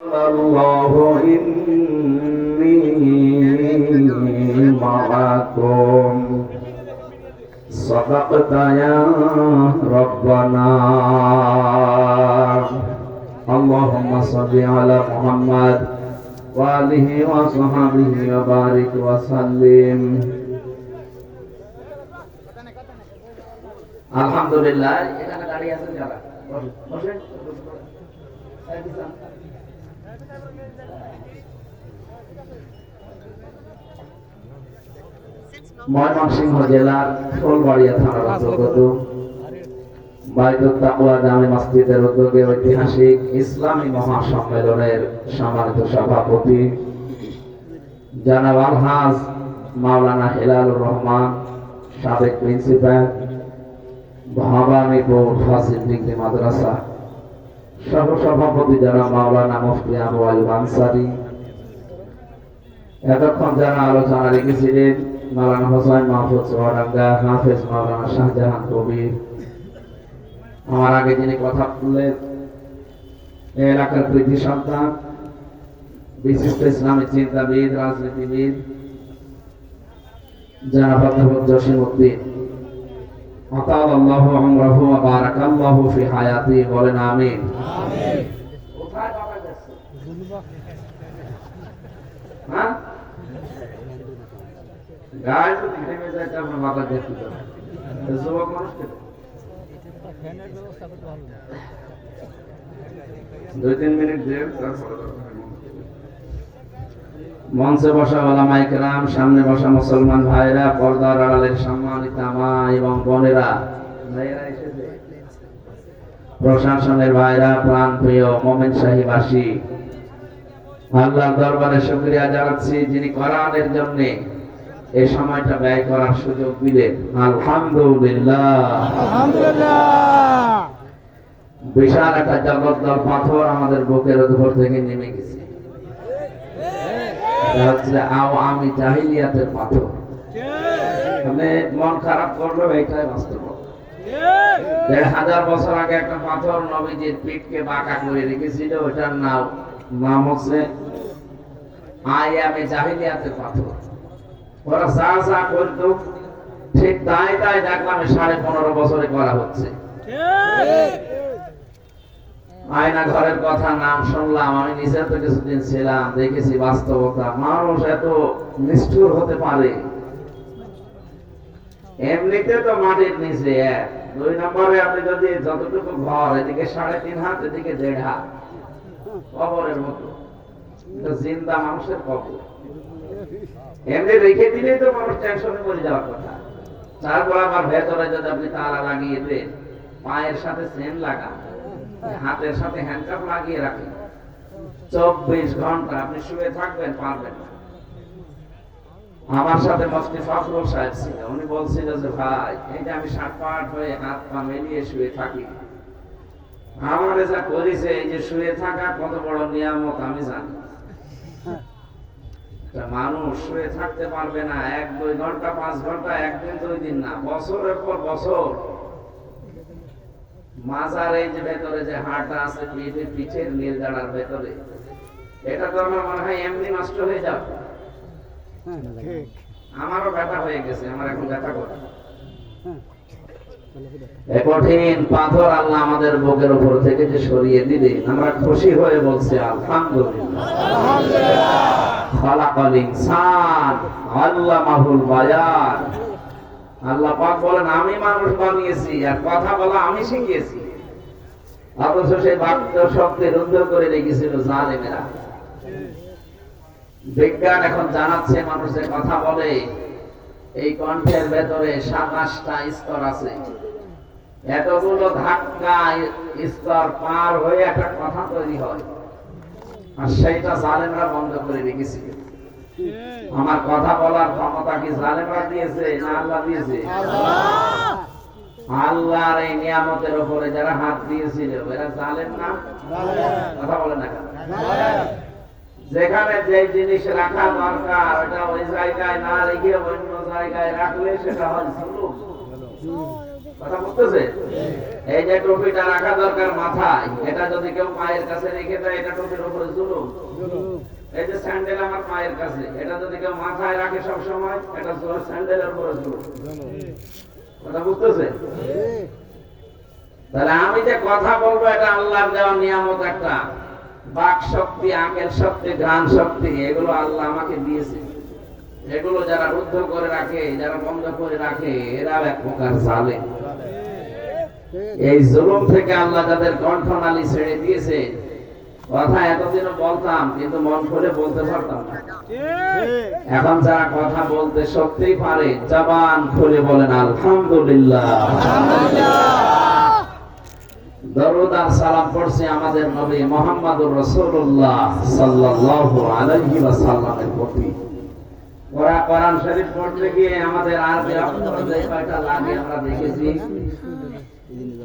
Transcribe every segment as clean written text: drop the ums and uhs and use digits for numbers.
الله إني معكم صدقت يا ربنا اللهم صل على محمد وآله وصحبه وبارك وسلم আলহামদুলিল্লাহ এখানে দাঁড়িয়ে আছেন যারা বসেন ময়মনসিংহ জেলার ফুলবাড়িয়া থানার অন্তর্গত বাইতুত তাকওয়া জামে মসজিদের উদ্যোগে ঐতিহাসিক ইসলামী মহাসম্মেলনের সম্মানিত সভাপতি জনাব আলহাজ মাওলানা হেলালুর রহমান সাবেক প্রিন্সিপাল ভবানীপুর ফাজিল ডিগ্রি মাদ্রাসা সহ সভাপতি জনাব মাওলানা মুফতি আবু আইয়ুব আনসারী এতক্ষণ যারা আলোচনা রেখেছিলেন মাওলানা হোসেন মাহফুজ চুয়াডাঙ্গা হাফেজ মাওলানা শাহজাহান কবির আমার আগে যিনি কথা বললেন এলাকার কৃতি সন্তান বিশিষ্ট ইসলামী চিন্তাবিদ রাজনীতিবিদ জনাব অধ্যাপক জসিমউদ্দিন আতাল্লাহু উমরাহু ওয়া বারাকাল্লাহু ফি হায়াতি বলেন আমিন আমিন কোথায় বাবা যাচ্ছে হ্যাঁ গায় তো দিনে যায় তার বাবা দেখতে যাবে যুবক মানুষ কে ফ্যানের ব্যবস্থা করতে ভালো না 2-3 মিনিট দেব তারপর মঞ্চে বসা ওলামায়ে কেরাম সামনে বসা মুসলমান ভাইরা পর্দার আড়ালের সম্মানিত মা এবং বোনেরা ভাইরা এসেছে প্রশাসনের ভাইরা প্রাণপ্রিয় মোমেন শাহীবাসী আল্লাহর দরবারে শুকরিয়া জানাচ্ছি যিনি কোরআনের জন্য এই সময়টা ব্যয় করার সুযোগ দিলেন আলহামদুলিল্লাহ আলহামদুলিল্লাহ বিশাল একটা জগদ্দল পাথর আমাদের বুকের উপর থেকে নেমে গেছে আমি জাহিলিয়াতের পাথর মানে মন খারাপ করলো এটাই বাস্তব ১,৫০০ বছর আগে একটা পাথর নবীজির পিঠকে বাঁকা করে রেখেছিল ওটার নাম হচ্ছে আমি জাহিলিয়াতের পাথর ওরা যা যা করতো ঠিক তাই তাই দেখলাম ১৫.৫ বছরে করা হচ্ছে আয়না ঘরের কথা নাম শুনলাম আমি নিজে তো কিছুদিন ছিলাম দেখেছি বাস্তবতা মানুষ এত নিষ্ঠুর হতে পারে এমনিতে তো মাটির নিচে 2 নম্বরে আপনি যদি যতটুকু ঘর এদিকে 3.5 হাত এদিকে 1.5 হাত কবরের মতো জিন্দা মানুষের কবর এমনি রেখে দিলেই তো মানুষ টেনশনে পড়ে যাওয়ার কথা তারপর আবার ভেতরে যদি আপনি তালা লাগিয়ে দেন পায়ের সাথে চেন লাগান হাতের সাথে হ্যান্ডকাপ লাগিয়ে রাখেন 24 ঘন্টা আপনি শুয়ে থাকবেন পারবেন না আমার সাথে মুফতি ফখরুল সাহেব ছিল উনি বলছিল যে ভাই এই যে আমি 60 হয়ে হাত পা মেলিয়ে শুয়ে থাকি আমার যা করেছে এই যে শুয়ে থাকা কত বড় নিয়ামত আমি জানি মানুষ শুয়ে থাকতে পারবে না 1-2 ঘন্টা 5 ঘন্টা একদিন 2 দিন না বছরের পর বছর মাজার এই যে ভেতরে যে হাড়টা আছে পিঠের নীল দাঁড়ার ভেতরে এটা তো আমার মনে হয় এমনি নষ্ট হয়ে যাবে আমারও ব্যথা হয়ে গেছে আমার এখন ব্যথা করে কঠিন পাথর আল্লাহ আমাদের বুকের উপর থেকে যে সরিয়ে দিলেন আমরা খুশি হয়ে বলছি আলহামদুলিল্লাহ খালাকাল ইনসান আল্লামাহুল বায়ান আল্লাহ পাক বলেন আমি মানুষ বানিয়েছি আর কথা বলা আমি শিখিয়েছি অথচ সেই বাক্য শক্তি রুদ্ধ করে রেখেছিল জালেমেরা বিজ্ঞান এখন জানাচ্ছে মানুষের কথা বলে এই কণ্ঠের ভেতরে 27টা স্তর আছে এতগুলো ধাক্কা স্তর পার হয়ে একটা কথা তৈরি হয় আর সেইটা জালেমরা বন্ধ করে রেখেছিল আমার কথা বলার ক্ষমতা কি জালেমরা দিয়েছে না আল্লাহ দিয়েছে আল্লাহর এই নিয়ামতের উপরে যারা হাত দিয়েছিল এরা জালেম না কথা বলে না যেখানে যে জিনিস রাখা দরকার ওটা ওই জায়গায় না রেখে অন্য জায়গায় রাখলে সেটা হয় জুলুম কথা বুঝতেছে? এই যে টুপিটা রাখা দরকার মাথায়, এটা যদি কেউ পায়ের কাছে রেখে দেয় এটা টুপির উপরে জুলুম। এই যে স্যান্ডেল আমার পায়ের কাছে, এটা যদি কেউ মাথায় রাখে সব সময় এটা স্যান্ডেলের উপরে জুলুম। কথা বুঝতেছে? তাহলে আমি যে কথা বলবো এটা আল্লাহর দেওয়া নিয়ামত, একটা বাক শক্তি, আকেল শক্তি, ঘ্রাণ শক্তি, এগুলো আল্লাহ আমাকে দিয়েছে। এগুলো যারা রুদ্ধ করে রাখে, যারা বন্ধ করে রাখে, এরা এক প্রকার জালেম। এই জুলুম থেকে আল্লাহ যাদের কণ্ঠনালী ছেড়ে দিয়েছে, কথা এতদিনও বলতাম কিন্তু মন খুলে বলতে পারতাম না। এখন যারা কথা বলতে সত্যিই পারে, জবান খুলে বলেন আলহামদুলিল্লাহ। দরুদ আর সালাম পড়ছি আমাদের নবী মুহাম্মদুর রাসূলুল্লাহ সাল্লাল্লাহু আলাইহি ওয়াসাল্লামের প্রতি। ওরা কোরআন শরীফ পড়তে গিয়ে আমাদের আরবি অক্ষর যে কয়টা লাগে আমরা দেখেছি,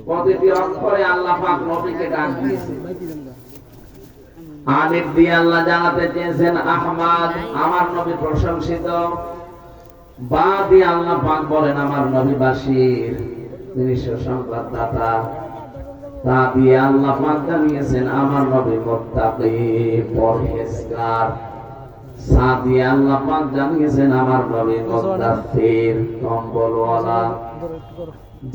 প্রতিটি অক্ষরে আল্লাহ পাক নবীকে ডাক দিয়েছে। আলিফ দিয়ে আল্লাহ জানাতে চেয়েছেন আহমদ, আমার নবী প্রশংসিত। বা দিয়ে আল্লাহ পাক বলেন আমার নবী বাশীর, তিনি সুসংবাদদাতা। তা দিয়ে আল্লাহ পাক জানিয়েছেন আমার নবী মুত্তাকি, পরহেজগার। সা দিয়ে আল্লাহ পাক জানিয়েছেন আমার নবী মুদাফফির, কম্বলওয়ালা।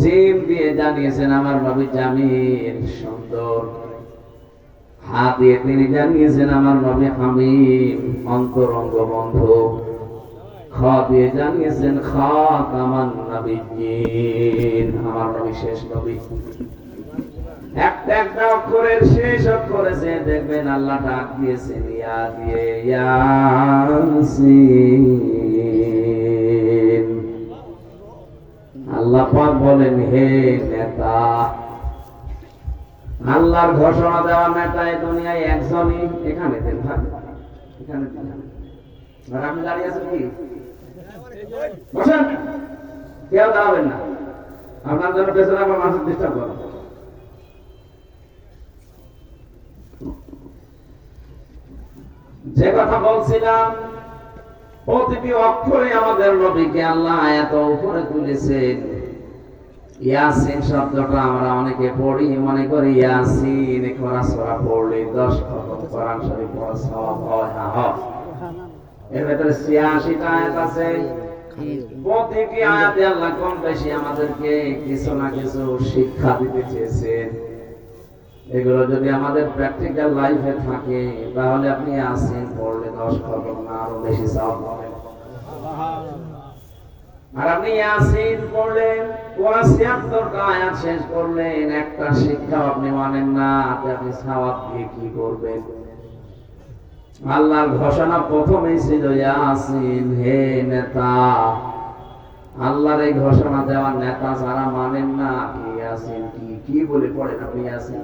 জিম দিয়ে জানিয়েছেন আমার নবী জামিল, সুন্দর। হা দিয়ে তিনি জানিয়েছেন আমার নবী হামিম, অন্তরঙ্গ বন্ধু। খ দিয়ে জানিয়েছেন খাতামান নাবিয়্যিন, আমার নবী শেষ নবী। একটা একটা অক্ষরের শেষ অক্ষরে যে দেখবেন আল্লাহ ডাক দিয়েছেন ইয়া দিয়ে, ইয়াসিন। আল্লাহ পাক বলেন হে নেতা, আল্লাহর ঘোষণা দেওয়া নেতা এই দুনিয়ায় একজনই। এখানে দেন ভাই, এখানে দেন। আর আপনি দাঁড়িয়ে আছেন কি? বসেন, কেউ দাঁড়াবেন না। আপনার জন্য পেছনে আমার মানুষ ডিস্টার্ব করেন। যে কথা বলছিলাম, প্রতিটি অক্ষরে আমাদের নবীকে আল্লাহ এত উপরে তুলেছেন। ইয়াসিন শব্দটা আমরা অনেকে পড়ি, মনে করি ইয়াসিন কোরআন সূরা পড়লে 10 খতম কোরআন শরীফ পড়া সওয়াব হয়। হ্যাঁ, এর ভিতরে 86টা আয়াত আছে। প্রতিটি আয়াতে আল্লাহ কম বেশি আমাদেরকে কিছু না কিছু শিক্ষা দিতে চেয়েছেন। এগুলো যদি আমাদের প্র্যাকটিক্যাল লাইফে থাকে, তাহলে আপনি ইয়াসিন পড়লে 10 খতম না আরো বেশি সওয়াব পাবেন। আর আপনি ইয়াসিন পড়লেন, পুরো 76টা আয়াত শেষ করলেন, একটা শিক্ষা আপনি মানেন না, আপনি সওয়াব দিয়ে কি করবেন? আল্লাহর ঘোষণা প্রথমেই ছিল ইয়াসিন, হে নেতা। আল্লাহর এই ঘোষণা দেওয়ার নেতা যারা মানেন না, ইয়াসিন কি কি বলে পড়েন আপনি ইয়াসিন?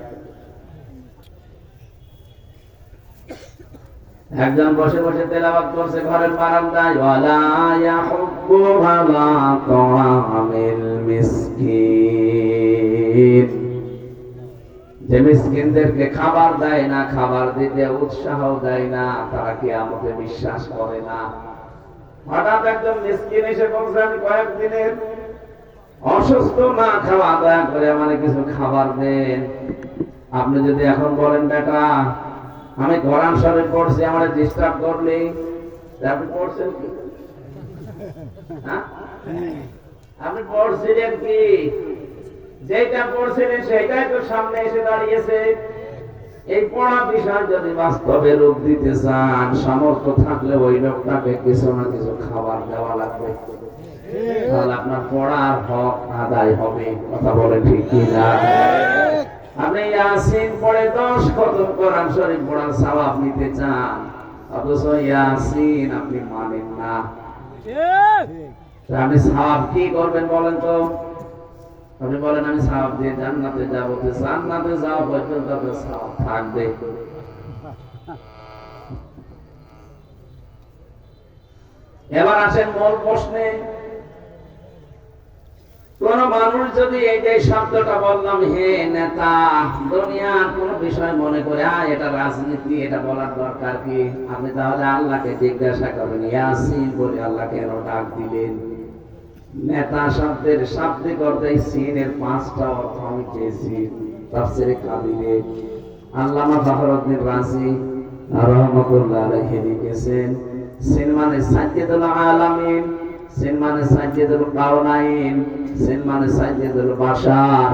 একজন বসে বসে তেলাওয়াত করছে ঘরের বারান্দায়, ওয়ালা ইয়াহুব্বু আলা তাআমিল মিসকিন। যে মিসকিনদেরকে খাবার দেয় না, খাবার দিতে উৎসাহ দেয় না, তারা কিয়ামতে বিশ্বাস করে না। হঠাৎ একজন মিসকিন এসে বলছে আমি কয়েকদিনের অসুস্থ, না খাওয়া, দয়া করে আমার কিছু খাবার দেন। আপনি যদি এখন বলেন বেটা আমি কোরআন শরীফ পড়ছি, আমার ডিস্টার্ব করলি, আপনি পড়ছেন কি? আপনি পড়ছিলেন কি? যেটা পড়ছিলেন সেটাই তো সামনে এসে দাঁড়িয়েছে। এই পড়া বিষয় যদি বাস্তবে রূপ দিতে চান, সামর্থ্য থাকলে ওই লোকটাকে কিছু না কিছু খাবার দেওয়া লাগবে, তাহলে আপনার পড়ার হক আদায় হবে। কথা বলে ঠিক কিনা? আপনি ইয়াসিন পড়ে 10 খতম কোরআন শরীফ পড়ার সওয়াব নিতে চান, অথচ ইয়াসিন আপনি মানেন না। আপনি সওয়াব কি করবেন বলেন তো? আপনি বলেন আমি সওয়াব দিয়ে জান্নাতে যাব, জান্নাতে যাওয়া পর্যন্ত আপনার সওয়াব থাকবে। এবার আসেন মূল প্রশ্নে। কোন মানুষ যদি এই যে শব্দটা বললাম হে নেতা, দুনিয়ার কোন বিষয় মনে করে এটা রাজনীতি, এটা বলার দরকার কি? আপনি তাহলে আল্লাহকে জিজ্ঞাসা করবেন ইয়াসিন বলে আল্লাহ কেন ডাক দিলেন? নেতা শব্দের শাব্দিক অর্থে সিনের 5টা অর্থ আমি পেয়েছি তাফসীরে কাবিরে। আল্লামা ফখরুদ্দীন রাজি রাহমাতুল্লাহ আলাইহি লিখেছেন, সিন মানে সাইয়্যিদুল আলামিন, সিন মানে সাইয়্যিদুল কাওনাইন, সিন মানে সাইয়্যিদুল বাশার,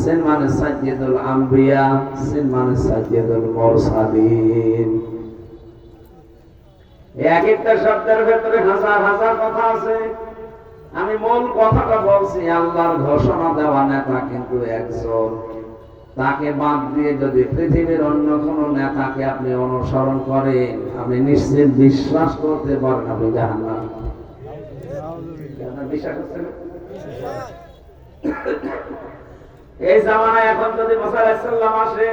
সিন মানে সাইয়্যিদুল আম্বিয়া, সিন মানে সাইয়্যিদুল মুরসালিন। এক একটা শব্দের ভেতরে হাজার হাজার কথা আছে। আমি মূল কথাটা বলছি, আল্লাহর ঘোষণা দেওয়া নেতা কিন্তু একজন। তাকে বাদ দিয়ে যদি পৃথিবীর অন্য কোন নেতাকে আপনি অনুসরণ করেন, আপনি নিশ্চিত বিশ্বাস করতে পারেন আপনি জাহান্নামী। বিশ্বাস করছেন? এই জামানায় এখন যদি মুসা আলাইহিস সালাম আসে,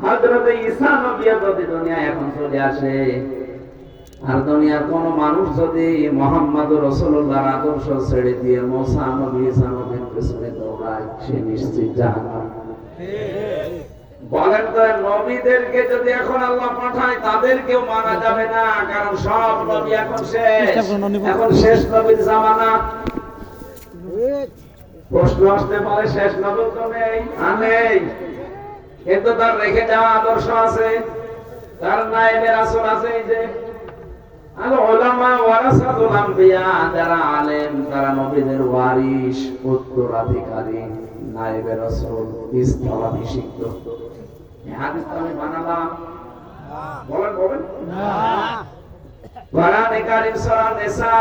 হযরত ঈসা নবী যদি দুনিয়ায় এখন চলে আসে, আর দুনিয়ার কোন মানুষ যদি মুহাম্মদুর রাসূলুল্লাহর আদর্শ ছেড়ে দিয়ে মুসা নবী ঈসা নবীর পেছনে দৌড়ায়, সে নিশ্চিত জাহান্নামী। বলেন তো, নবীদেরকে যদি এখন আল্লাহ পাঠায় তাদেরকেও মানা যাবে না, কারণ সব নবী এখন শেষ, এখন শেষ নবীর জামানা। প্রশ্ন আসতে পারে, শেষ নবী তো নেই, নেই, কিন্তু তার রেখে যাওয়া আদর্শ আছে, তার নায়েবে রাসূল আছে। এই যে আল উলামা ওয়ারাসাতুল আম্বিয়া, যারা আলেম তারা নবীদের ওয়ারিস, উত্তরাধিকারী, নায়েবে রাসূল, স্থলাভিষিক্ত। এই হাদিস আমি বানালাম, বলেন বলেন না। কোরআনে কারীম সূরা নিসা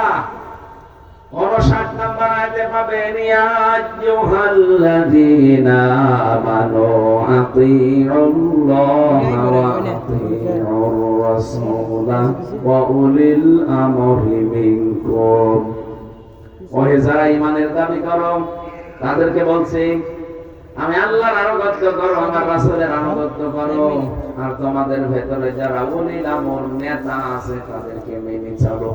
59 নম্বর আয়াতে পাবেন, ইয়া আইয়ুহাল্লাযীনা আমানু আতিউল্লাহা ওয়া আতিউর রাসূলা ওয়া উলিল আমরি মিনকুম। ওহে যারা ঈমানের দাবি করো, তাদেরকে বলছি আমি আল্লাহর আনুগত্য করো, আমার রাসূলের আনুগত্য করো, আর তোমাদের ভেতরে যারা উলিল আমর নেতা আছে তাদেরকে মেনে চলো।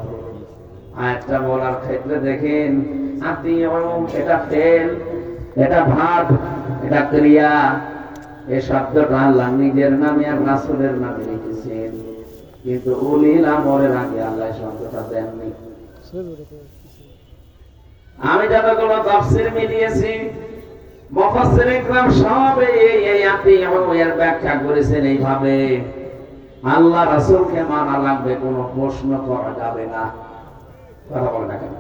আয়াতটা বলার ক্ষেত্রে দেখেন, আতিউ এটা ফেল, এটা ভাব, এটা ক্রিয়া। এই শব্দটা আল্লাহ নিজের নামে আর রাসূলের নামে লিখেছেন, কিন্তু উলিল আমরের আগে আল্লাহ শব্দটা দেননি। আমি যতগুলো তাফসীর মিলিয়েছি, মুফাসসিরিন کرام সব এই আতিউ এর ব্যাখ্যা করেছেন এইভাবে, আল্লাহ রাসূলকে মানা লাগবে, কোনো প্রশ্ন করা যাবে না। কথা বলে না কেন?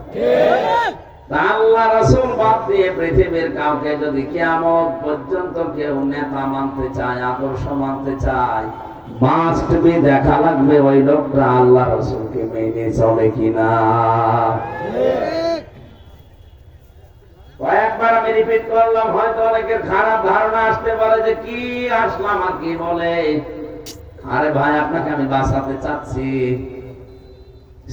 আল্লাহ রাসূল বাদ দিয়ে পৃথিবীর কাউকে যদি কিয়ামত পর্যন্ত কেউ নেতা মানতে চায়, আদর্শ মানতে চায়, মাস্ট বি দেখা লাগবে ওই লোকটা আল্লাহ রাসূলকে মেনে চলে কিনা। কয়েকবার আমি রিপিট করলাম, হয়তো অনেকের খারাপ ধারণা আসতে পারে যে কি আসলাম আর কি বলে। আরে ভাই, আপনাকে আমি বাঁচাতে চাচ্ছি।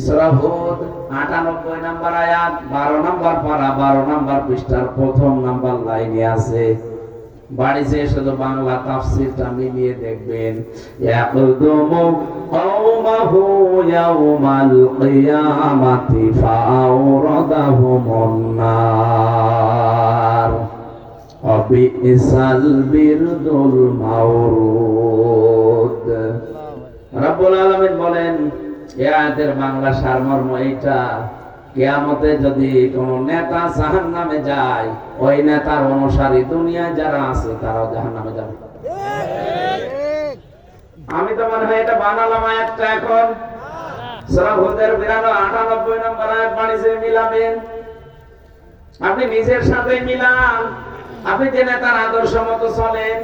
সূরা হুদ 98 নম্বর আয়াত, 12 নম্বর পারা, 12 নম্বর পৃষ্ঠার 1ম নম্বর লাইনে আছে। বাড়িতে শুধু বাংলা তাফসীরটা মিলিয়ে দেখবেন, ইয়াকুদুমু কওমাহু ইয়াউমাল কিয়ামাতি ফাআওরাদাহুমুন নার ওয়া বিইসাল বিরদুল মাওরুদ। রাব্বুল আলামিন বলেন, এই আয়াতের বাংলা সারমর্ম এইটা, কিয়ামতে যদি কোন নেতা জাহান্নামে যায়, ওই নেতার অনুসারী দুনিয়ায় যারা আছে তারাও জাহান্নামে যাবে। আমি তো মনে হয় এটা বানালাম আয়াতটা। এখন সূরা হুদের 98 নম্বর আয়াত বাড়িতে মিলাবেন, আপনি নিজের সাথে মিলান। আপনি যে নেতার আদর্শ মতো চলেন,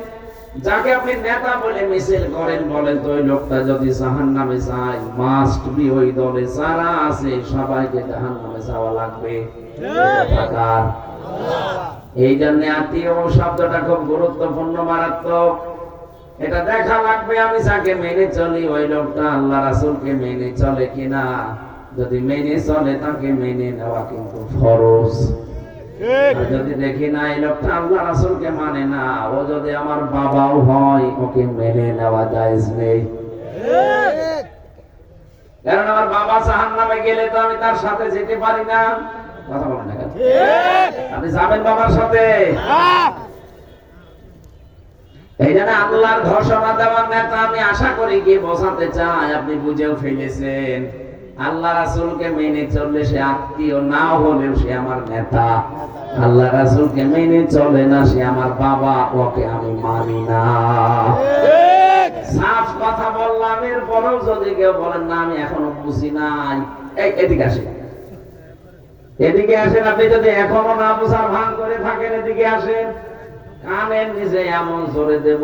যাকে আপনি নেতা বলে মিছিল করেন, বলেন তো ওই লোকটা যদি জাহান্নামে যায়, মাস্ট বি ওই দলে যারা আছে সবাইকে জাহান্নামে যাওয়া লাগবে। এই জন্য আত্মীয় শব্দটা খুব গুরুত্বপূর্ণ, মারাত্মক। এটা দেখা লাগবে আমি যাকে মেনে চলি ওই লোকটা আল্লাহ রাসূলকে মেনে চলে কিনা। যদি মেনে চলে তাকে মেনে নেওয়া কিন্তু ফরজ। আর যদি দেখি না এই লোকটা আল্লাহ রাসূলকে মানে না, ও যদি আমার বাবাও হয়, ওকে মেনে নেওয়া জায়েজ নেই। কারণ আমার বাবা জাহান্নামে গেলে তো আমি তার সাথে যেতে পারি না। কথা বলেন না কেন? আপনি যাবেন বাবার সাথে? এই জন্য আল্লাহর ঘোষণা দেওয়ার নেতা আমি আশা করি কি বোঝাতে চাই, আপনি বুঝেও ফেলেছেন। আল্লাহ রাসূলকে মেনে চললে সে আত্মীয়, না হলেও সে আমার নেতা। আল্লাহ রাসূলকে মেনে চলে না, সে আমার বাবা, ওকে আমি মানি না। সাফ কথা বললাম, এরপরেও যদি কেউ বলেন না আমি এখনো বুঝি নাই, এদিকে আসেন, এদিকে আসেন। আপনি যদি এখনো না বোঝার ভান করে থাকেন, এদিকে আসেন। কানের নিচে এমন জোরে দেব,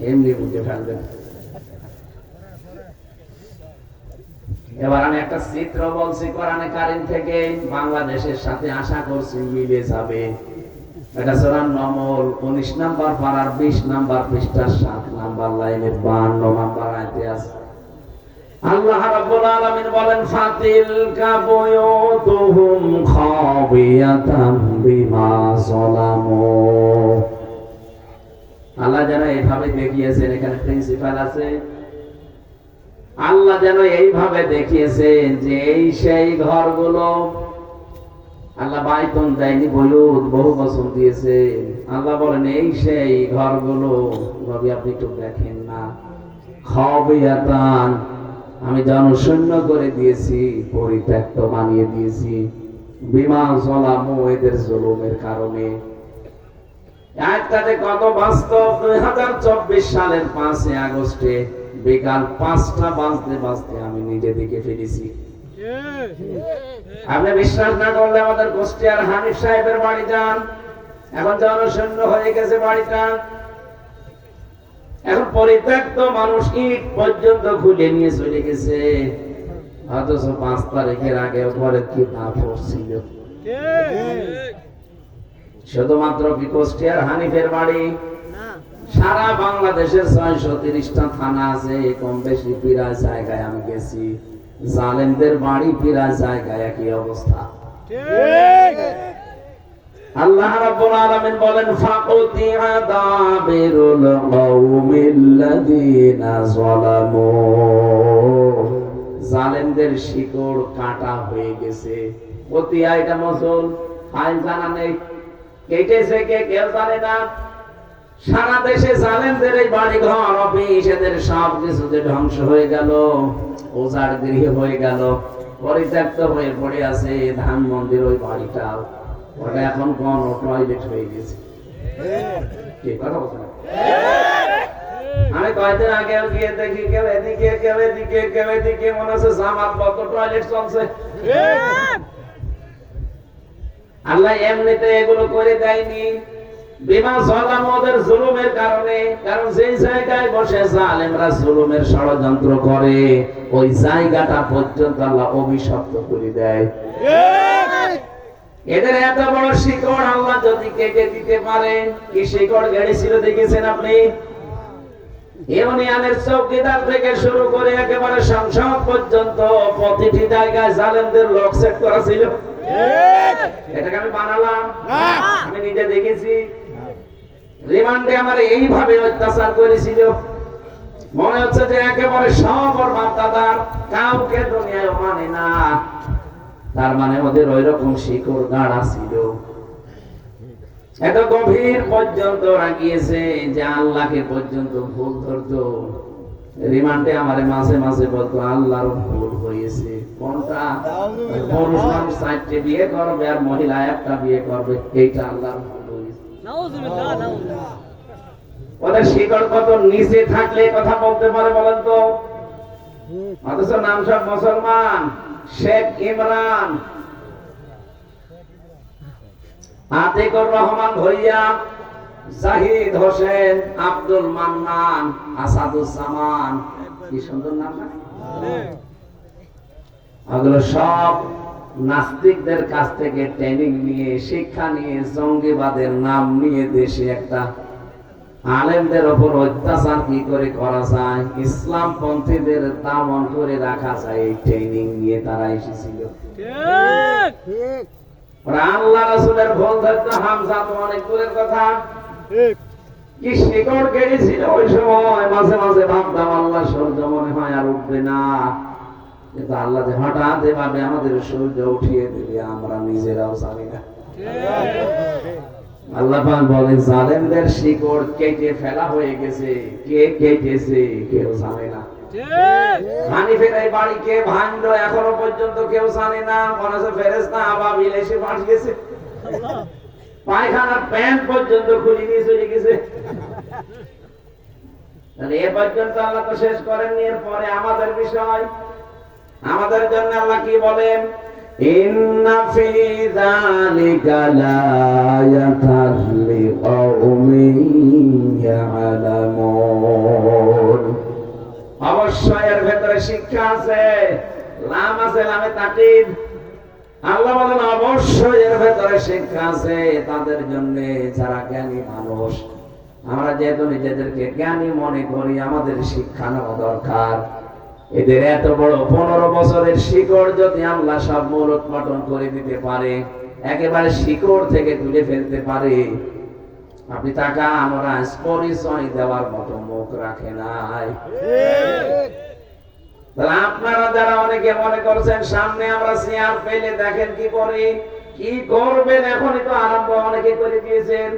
এমনি বুঝে ফেলবেন। এবার আমি একটা চিত্র বলছি কোরআনে কারীম থেকে, বাংলাদেশের সাথে আশা করছি মিলে যাবে। এটা সূরা নমল 19 নাম্বার পারার 20 নাম্বার পৃষ্ঠার 7 নাম্বার লাইনের 52 নাম্বার আয়াতে আছে। আল্লাহ রাব্বুল আলামিন বলেন, ফাতিলকা বুয়ুতুহুম খাবিয়াতাম বিমা যালামু। আল্লাহ যেন এইভাবে দেখিয়েছেন, এখানে প্রিন্সিপাল আছে। আল্লাহ যেন এইভাবে দেখিয়েছেন যে এই সেই ঘরগুলো, আল্লাহ বাইতুন দেয়নি, বুয়ুত বহু বছর দিয়েছে। আল্লাহ বলেন এই সেই ঘরগুলো, নবী আপনি একটু দেখেন না, খাবিয়াতান, আমি জনশূন্য করে দিয়েছি, পরিত্যক্ত বানিয়ে দিয়েছি, বিমা যালামু, এদের জুলুমের কারণে। আয়াতটাতে কত বাস্তব। 2024 সালের 5 আগস্টে বিকাল 5টা বাজতে বাজতে আমি নিজে দিকে ফিরেছি। আপনি বিশ্বাস না করলে আমাদের কুষ্টিয়ার হানিফ সাহেবের বাড়ি যান, এখন জনশূন্য হয়ে গেছে বাড়িটা। এখন পরিত্যক্ত, মানুষ ইট পর্যন্ত খুলে নিয়ে চলে গেছে, অথচ 5 তারিখের আগে ঘরে কি না পড়ছিল। শুধুমাত্র কি কুষ্টিয়ার হানিফের বাড়ি? সারা বাংলাদেশের 630টা থানা আছে, কম বেশি প্রায় জায়গায় আমি গেছি। জালেমদের বাড়ি প্রায় জায়গায় একই অবস্থা। আল্লাহ রাব্বুল আলামিন বলেন, ফাকুতিয়া দাবিরুল কওমিল্লাযিনা যালামু, জালেমদের শিকড় কাটা হয়ে গেছে। কতিয়া, এটা মসল ফাইল জানা নেই, কেটেছে কে কেউ জানে না। সারা দেশে জালেমদের এই বাড়ি ঘর অফিস, এদের সব কিছুতে ধ্বংস হয়ে গেল, ওজার গৃহ হয়ে গেল, পরিত্যক্ত হয়ে পড়ে আছে। ধানমন্দির ওই বাড়িটা, ওটা এখন কোন টয়লেট হয়ে গেছে। কি কথা বলছেন? আমি কয়েকদিন আগে গিয়ে দেখি কেউ এদিকে কেউ এদিকে কেউ এদিকে, মনে হচ্ছে জামাত কত টয়লেট চলছে। আল্লাহ এমনিতে এগুলো করে দেয়নি, বিমা যালামু, ওদের জুলুমের কারণে। কারণ যেই জায়গায় বসে জালেমরা জুলুমের ষড়যন্ত্র করে, ওই জায়গাটা পর্যন্ত আল্লাহ অভিশপ্ত করে দেয়। এদের এত বড় শিকড় আল্লাহ যদি কেটে দিতে পারেন, কি শিকড় গেড়েছিল দেখেছেন আপনি? ইউনিয়নের চৌকিদার থেকে শুরু করে একেবারে সংসদ পর্যন্ত প্রতিটি জায়গায় জালেমদের লক সেট করা ছিল। এটাকে আমি বানালাম না, আমি নিজে দেখেছি। রিমান্ডে আমার এইভাবে অত্যাচার করেছিল, মনে হচ্ছে যে একেবারে সব ওর বাপদাদার, কাউকে দুনিয়ায় মানে না। তার মানে ওদের ওই রকম শিকড় গাড়া ছিল, এত গভীর পর্যন্ত রাখিয়েছে যে আল্লাহকে পর্যন্ত ভুল ধরতো। রিমান্ডে আমারে মাঝে মাঝে বলতো আল্লাহর ভুল হয়েছে। কোনটা? পুরুষ মানুষ 4টে বিয়ে করবে আর মহিলা একটা বিয়ে করবে, এইটা আল্লাহর ভুল হয়েছে। ওদের শিকড় কত নিচে থাকলে কথা বলতে পারে বলেন তো? অথচ নাম সব মুসলমান। শেখ ইমরান, আতিকুর রহমান ভৈয়া, জাহিদ হোসেন, আব্দুল মান্নান, আসাদুজ্জামান, কি সুন্দর নাম না? এগুলো সব নাস্তিকদের কাছ থেকে ট্রেনিং নিয়ে, শিক্ষা নিয়ে, জঙ্গিবাদের নাম নিয়ে দেশে একটা আলেমদের ওপর অত্যাচার কি করে করা যায়, ইসলাম পন্থীদের দামন করে রাখা যায়, এই ট্রেনিং নিয়ে তারা এসেছিল। আল্লাহ রাসূলের ভুল ধরতো, হামজা তো অনেক দূরের কথা। কি শিকড় গেড়েছিল ওই সময়, মাঝে মাঝে ভাবতাম আল্লাহ সূর্য মনে হয় আর উঠবে না, কিন্তু আল্লাহ যে হঠাৎ এভাবে আমাদের সূর্য উঠিয়ে দিলে আমরা নিজেরাও জানি না। আল্লাহ পাক বলেন জালেমদের শিকড় কেটে ফেলা হয়ে গেছে, কে কেটেছে কেউ জানে না। হানিফের এই বাড়ি কে ভাঙলো এখনো পর্যন্ত কেউ জানে না। মনে হচ্ছে ফেরেশতা আবাবিল এসে পাঠিয়েছে। পায়খানার প্যান্ট পর্যন্ত খুলে নিয়ে চলে গেছে। এ পর্যন্ত আল্লাহ তো শেষ করেননি। এরপরে আমাদের বিষয়, আমাদের জন্য আল্লাহ কি বলেন? ইন্না ফি যালিকা লায়াতাল লিকাউমিন ইয়ালামুন। অবশ্যই এর ভেতরে শিক্ষা আছে। লাম আছে, লামে তাকিদ। আল্লাহ বলেন অবশ্যই এর ভেতরে শিক্ষা আছে তাদের জন্য যারা জ্ঞানী মানুষ। আমরা যেহেতু নিজেদেরকে জ্ঞানী মনে করি, আমাদের শিক্ষা নেওয়া দরকার। এদের এত বড় 15 বছরের শিকড় যদি আল্লাহ সব মূল উৎপাদন করে দিতে পারে, একেবারে শিকড় থেকে তুলে ফেলতে পারে, আপনি টাকা আমরা পরিচয় দেওয়ার মতো মুখ রাখে নাই। তাহলে আপনারা যারা অনেকে মনে করছেন সামনে আমরা চেয়ার পেলে দেখেন কি করে, কি করবেন, এখনই তো আরম্ভ অনেকে করে দিয়েছেন।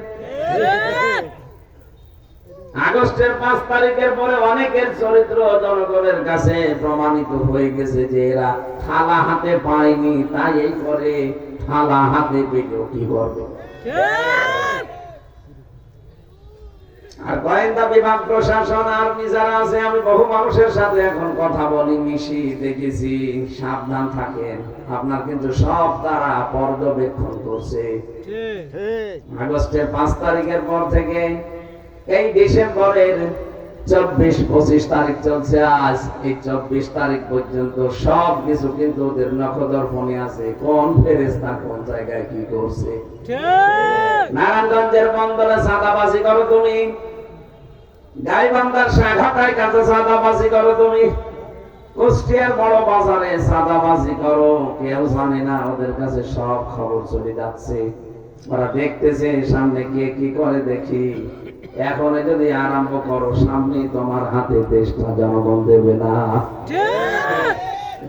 আগস্টের 5 তারিখের পরে অনেকের চরিত্র জনগণের কাছে প্রমাণিত হয়ে গেছে যে এরা থালা হাতে পায়নি, তাই এই করে। থালা হাতে পেলেও কি করবে? আর গোয়েন্দা বিভাগ, প্রশাসন, আর্মি যারা আছে, আমি বহু মানুষের সাথে এখন কথা বলি, মিশি, দেখেছি। সাবধান থাকেন, আপনার কিন্তু সব তারা পর্যবেক্ষণ করছে। আগস্টের 5 তারিখের পর থেকে এই ডিসেম্বরের 24-25 তারিখ চলছে আজ, এই 24 তারিখ পর্যন্ত সব কিছু কিন্তু ওদের নখদর্পণে আছে। কোন ফেরেশতা কোন জায়গায় কি করছে। নারায়ণগঞ্জের বন্দরে চাঁদাবাজি করো তুমি, গাইবান্ধার শাখাটায় কাছে চাঁদাবাজি করো তুমি, কুষ্টিয়ার বড় বাজারে চাঁদাবাজি করো, কেউ জানে না। ওদের কাছে সব খবর চলে যাচ্ছে, ওরা দেখতেছে সামনে কে কি করে। দেখি এখন যদি আরম্ভ করো, সামনে তোমার হাতে দেশটা জনগণ দেবে না।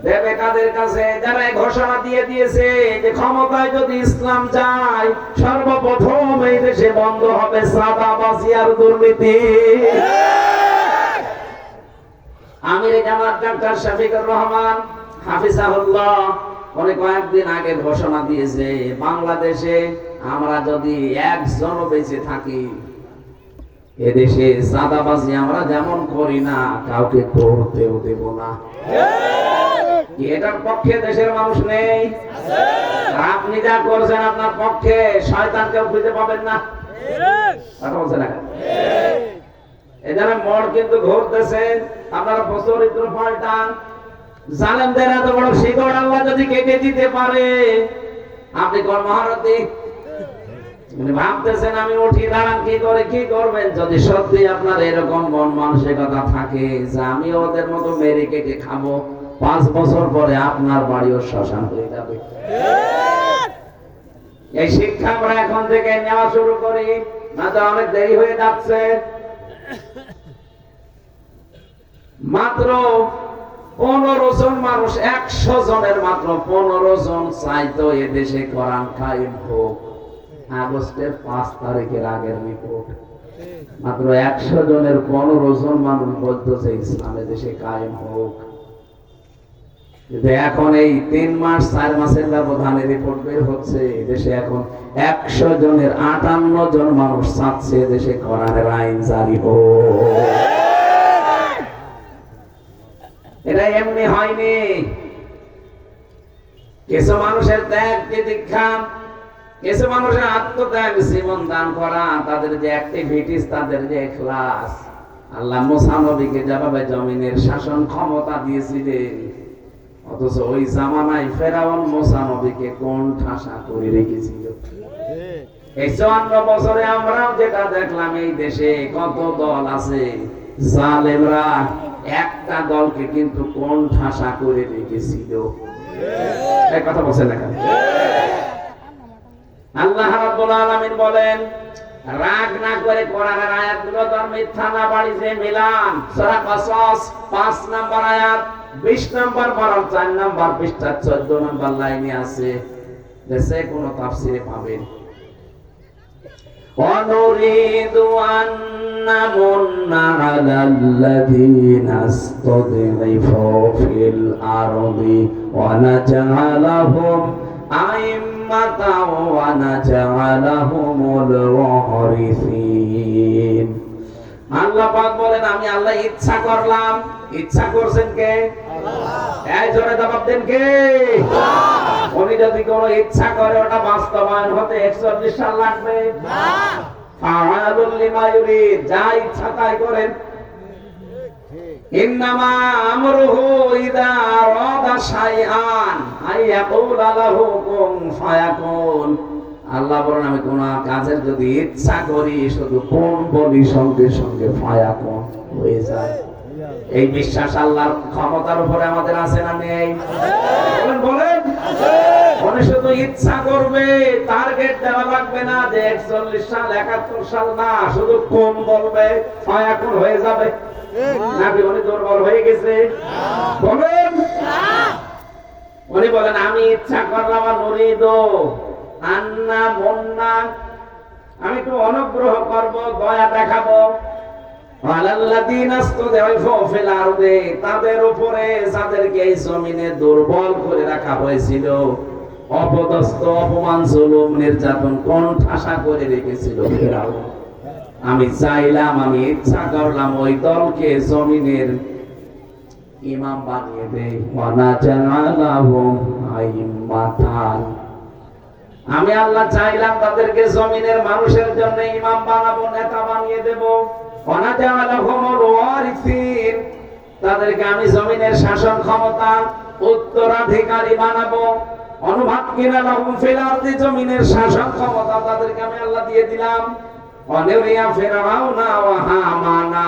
দেবে কাদের কাছে? যারা ঘোষণা দিয়ে দিয়েছে যে ক্ষমতায় যদি ইসলাম যায়, সর্বপ্রথম এই দেশে বন্ধ হবে চাঁদাবাজি আর দুর্নীতি। আমির জামাত ডাক্তার শফিকুর রহমান হাফিজাহুল্লাহ উনি কয়েকদিন আগে ঘোষণা দিয়েছে, বাংলাদেশে আমরা যদি একজনও বেঁচে থাকি, এদেশে চাঁদাবাজি আমরা যেমন করি না, কাউকে করতেও দেব না। এটার পক্ষে দেশের মানুষ নেই। আপনি যা করছেন আপনার পক্ষে শয়তানকেও খুঁজে পাবেন না। কথা বলছে না? এখানে মোড় কিন্তু ঘুরতেছে, আপনারা চরিত্র পাল্টান। জালেমদের এত বড় শিকড় আল্লাহ যদি কেটে দিতে পারে, আপনি কোন মহারথী? ভাবতেছেন আমি উঠি দাঁড়ান কি করে, কি করবেন? যদি সত্যি আপনার এরকম মন মানসিকতা থাকে যে আমি ওদের মতো মেরে কেটে খাবো, 5 বছর পরে আপনার বাড়িও শ্মশান হয়ে যাবে। এই শিক্ষা আমরা এখন থেকে নেওয়া শুরু করি, না তো অনেক দেরি হয়ে যাচ্ছে। মাত্র 15 জন মানুষ, 100 জনের মাত্র 15 জন চাইতো এদেশে কোরআন কায়েম হোক। আগস্টের 5 তারিখের আগের রিপোর্ট, মাত্র 100 জনের 15 জন মানুষ বলতেছে ইসলামে দেশে কায়েম হোক। কিন্তু এখন এই 3 মাস 4 মাসের ব্যবধানে রিপোর্ট বের হচ্ছে, দেশে এখন 100 জনের 58 জন মানুষ চাচ্ছে দেশে কোরআনের আইন জারি হোক। এটা এমনি হয়নি। কিছু মানুষের ত্যাগ প্রতীক্ষা, কিছু মানুষের আত্মত্যাগ, জীবন দান করা, তাদের যে অ্যাক্টিভিটিস, তাদের যে ইখলাস। আল্লাহ মুসা নবীকে যেভাবে জমিনের শাসন ক্ষমতা দিয়েছিলেন, অথচ ওই জামানায় ফেরাউন মুসা নবীকে কোন ঠাসা করে রেখেছিল। এই 54 বছরে আমরাও যেটা দেখলাম, এই দেশে কত দল আছে, জালেমরা একটা দলকে কিন্তু কোন ঠাসা করে রেখেছিল। এই কথা বলছেন না কেন? আল্লাহ রাব্বুল আলামিন বলেন, রাগ না করে কোরআনের আয়াতগুলো তো মিথ্যা না বাড়িতে মিলান। সূরা কসস 5 নম্বর আয়াত, 20 নম্বর পারা 4 নম্বর পৃষ্ঠা 14 নম্বর লাইনে আছে, দেশে কোন তাফসিরে পাবেন। ونريد أن نمن على الذين استضعفوا في الأرض ونجعلهم أئمة ونجعلهم الوارثين আল্লাহ পাক বলেন আমি আল্লাহ ইচ্ছা করলাম ইচ্ছা করছেন কে আল্লাহ এই জোরে জবাব দেন কে আল্লাহ উনি যদি কোনো ইচ্ছা করে ওটা বাস্তবায়ন হতে 41 সাল লাগবে না ফাআলুল লিমা ইউরিদ যা ইচ্ছা তাই করেন ইন্নামা আমরুহু ইযা আরাদা শাইআন আইয়াকুলা লাহু কুন ফায়াকুন আল্লাহ বলেন আমি কোন কাজের যদি ইচ্ছা করি শুধু কোন বলি সঙ্গে সঙ্গে ফায়াকুন হয়ে যায় এই বিশ্বাস আল্লাহর ক্ষমতার উপরে আমাদের আছে না নেই বলেন বলেন আছে উনি শুধু ইচ্ছা করবে টার্গেট দেওয়া লাগবে না যে 41 সাল 71 সাল না শুধু কোন বলবে ফায়াকুন হয়ে যাবে নাকি উনি দুর্বল হয়ে গেছে বলেন উনি বলেন আমি ইচ্ছা করলাম নুরিদু আন্না মুন্না আমি একটু অনুগ্রহ করব দয়া দেখাবো আলাল্লাযিনা ইসতাদঈফু ফিল আরদি তাদের উপরে যাদেরকে এই জমিনে দুর্বল করে রাখা হয়েছিল অপদস্থ অপমান জুলুম নির্যাতন কোণঠাসা করে রেখেছিল ফেরাউন আমি চাইলাম আমি ইচ্ছা করলাম ওই দলকে জমিনের ইমাম বানিয়ে দেই ওয়ানা জাআলাহুম আইম্মাতান আমি আল্লাহ চাইলাম তাদেরকে জমিনের মানুষের জন্য ইমাম বানাবো নেতা বানিয়ে দেব ওয়ানা জাআলাহুমুল ওয়ারিসিন তাদেরকে আমি জমিনের শাসন ক্ষমতা উত্তরাধিকারী বানাবো অনুমাক্কিনা লাহুম ফিল আরদি জমিনের শাসন ক্ষমতা তাদেরকে আমি আল্লাহ দিয়ে দিলাম অনিরিয়া ফিরআউনা ওয়া হামানা